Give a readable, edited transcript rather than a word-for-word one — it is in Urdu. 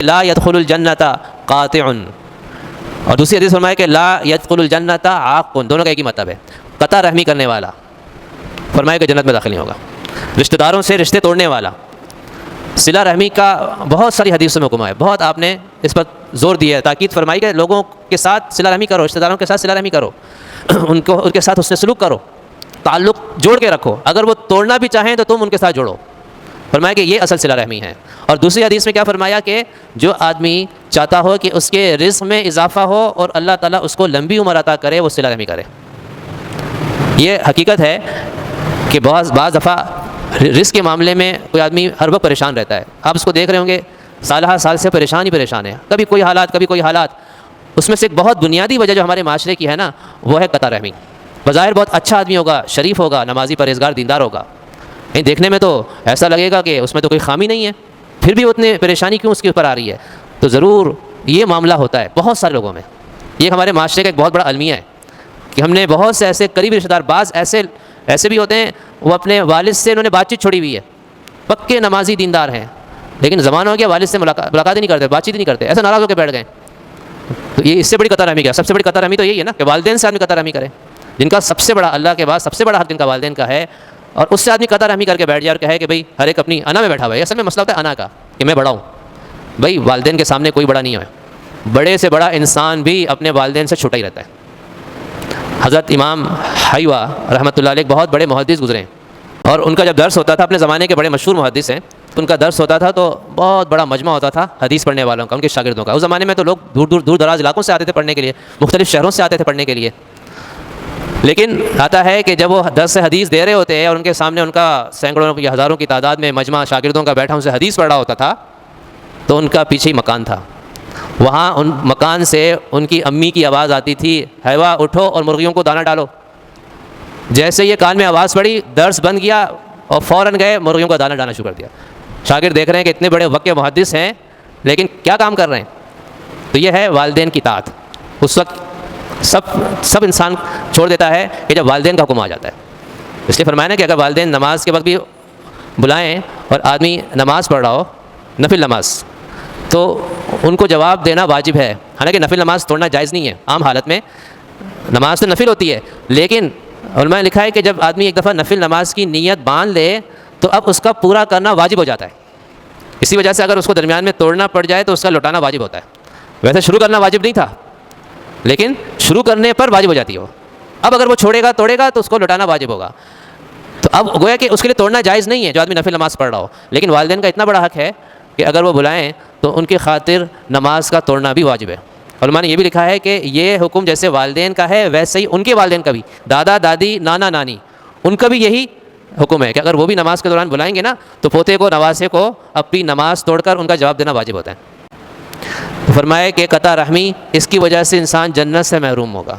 لا يدخل الجنت قاطع، اور دوسری حدیث فرمایا کہ لا يدخل الجنت عاق، دونوں کا ایک ہی مطلب ہے، قطع رحمی کرنے والا، فرمایا کہ جنت میں داخل نہیں ہوگا۔ رشتہ داروں سے رشتے توڑنے والا، صلہ رحمی کا بہت ساری حدیثوں میں حکم ہے، بہت آپ نے اس پر زور دیا ہے، تاکید فرمائی کہ لوگوں کے ساتھ صلہ رحمی کرو، رشتہ داروں کے ساتھ صلہ رحمی کرو، ان کے ساتھ حسن سلوک کرو، تعلق جوڑ کے رکھو، اگر وہ توڑنا بھی چاہیں تو تم ان کے ساتھ جوڑو، فرمایا کہ یہ اصل صلہ رحمی ہے۔ اور دوسری حدیث میں کیا فرمایا کہ جو آدمی چاہتا ہو کہ اس کے رزق میں اضافہ ہو اور اللہ تعالیٰ اس کو لمبی عمر عطا کرے، وہ صلہ رحمی کرے۔ یہ حقیقت ہے کہ بعض دفعہ رزق کے معاملے میں کوئی آدمی ہر وقت پریشان رہتا ہے، آپ اس کو دیکھ رہے ہوں گے سالہ سال سے پریشان ہی پریشان ہے، کبھی کوئی حالات، اس میں سے ایک بہت بنیادی وجہ جو ہمارے معاشرے کی ہے نا، وہ ہے قطع رحمی۔ بظاہر بہت اچھا آدمی ہوگا، شریف ہوگا، نمازی پرہیزگار دیندار ہوگا، نہیں دیکھنے میں تو ایسا لگے گا کہ اس میں تو کوئی خامی نہیں ہے، پھر بھی اتنے پریشانی کیوں اس کے اوپر آ رہی ہے؟ تو ضرور یہ معاملہ ہوتا ہے بہت سارے لوگوں میں۔ یہ ہمارے معاشرے کا ایک بہت بڑا المیہ ہے کہ ہم نے بہت سے ایسے قریبی رشتہ دار، بعض ایسے بھی ہوتے ہیں وہ اپنے والد سے انہوں نے بات چیت چھوڑی ہوئی ہے، پکے نمازی دیندار ہیں، لیکن زمانہ ہو گیا والد سے ملاقات ہی نہیں کرتے، بات چیت ہی نہیں کرتے، ایسا ناراض ہو کے بیٹھ گئے۔ تو یہ اس سے بڑی قطع رحمی کیا؟ سب سے بڑی قطع رحمی تو یہی ہے نا کہ والدین سے آدمی قطع رحمی کرے، جن کا سب سے بڑا اللہ کے بعد سب سے بڑا حق جن کا والدین کا ہے، اور اس سے آدمی قطع رحمی کر کے بیٹھ جائے اور کہے کہ بھائی ہر ایک اپنی انا میں بیٹھا ہوا ہے۔ اصل میں مسئلہ ہوتا ہے انا کا، کہ میں بڑا ہوں، بھائی والدین کے سامنے کوئی بڑا نہیں ہے، بڑے سے بڑا انسان بھی اپنے والدین سے چھوٹا ہی رہتا ہے۔ حضرت امام حیوہ رحمۃ اللہ علیہ بہت بڑے محدث گزرے ہیں، اور ان کا جب درس ہوتا تھا، اپنے زمانے کے بڑے مشہور محدث ہیں، ان کا درس ہوتا تھا تو بہت بڑا مجمع ہوتا تھا حدیث پڑھنے والوں کا، ان کے شاگردوں کا۔ اس زمانے میں تو لوگ دور دراز علاقوں سے آتے تھے پڑھنے کے لیے، مختلف شہروں سے آتے تھے پڑھنے کے لیے، لیکن آتا ہے کہ جب وہ درس حدیث دے رہے ہوتے ہیں اور ان کے سامنے ان کا سینکڑوں یا ہزاروں کی تعداد میں مجمع شاگردوں کا بیٹھا ان سے حدیث پڑھ رہا ہوتا تھا، تو ان کا پیچھے ہی مکان تھا، وہاں ان مکان سے ان کی امی کی آواز آتی تھی، حیوہ اٹھو اور مرغیوں کو دانہ ڈالو۔ جیسے یہ کان میں آواز پڑی، درس بند کیا اور فوراً گئے مرغیوں کا دانہ ڈالنا شروع کر دیا۔ شاگرد دیکھ رہے ہیں کہ اتنے بڑے وقت کے محدث ہیں لیکن کیا کام کر رہے ہیں؟ تو یہ ہے والدین کی طاعت۔ اس وقت سب انسان چھوڑ دیتا ہے کہ جب والدین کا حکم آ جاتا ہے۔ اس لیے فرمایا نا کہ اگر والدین نماز کے وقت بھی بلائیں اور آدمی نماز پڑھ رہا ہو، نفل نماز، تو ان کو جواب دینا واجب ہے۔ حالانکہ نفل نماز توڑنا جائز نہیں ہے عام حالت میں، نماز تو نفل ہوتی ہے، لیکن علماء نے لکھا ہے کہ جب آدمی ایک دفعہ نفل نماز کی نیت باندھ لے تو اب اس کا پورا کرنا واجب ہو جاتا ہے۔ اسی وجہ سے اگر اس کو درمیان میں توڑنا پڑ جائے تو اس کا لوٹانا واجب ہوتا ہے۔ ویسے شروع کرنا واجب نہیں تھا، لیکن شروع کرنے پر واجب ہو جاتی ہے وہ۔ اب اگر وہ چھوڑے گا توڑے گا تو اس کو لوٹانا واجب ہوگا۔ تو اب گویا کہ اس کے لیے توڑنا جائز نہیں ہے جو آدمی نفل نماز پڑھ رہا ہو، لیکن والدین کا اتنا بڑا حق ہے کہ اگر وہ بلائیں تو ان کی خاطر نماز کا توڑنا بھی واجب ہے۔ علماء نے یہ بھی لکھا ہے کہ یہ حکم جیسے والدین کا ہے ویسے ہی ان کے والدین کا بھی، دادا دادی نانا نانی، ان کا بھی یہی حکم ہے کہ اگر وہ بھی نماز کے دوران بلائیں گے نا تو پوتے کو نواسے کو اپنی نماز توڑ کر ان کا جواب دینا واجب ہوتا ہے۔ تو فرمایا کہ قطع رحمی اس کی وجہ سے انسان جنت سے محروم ہوگا۔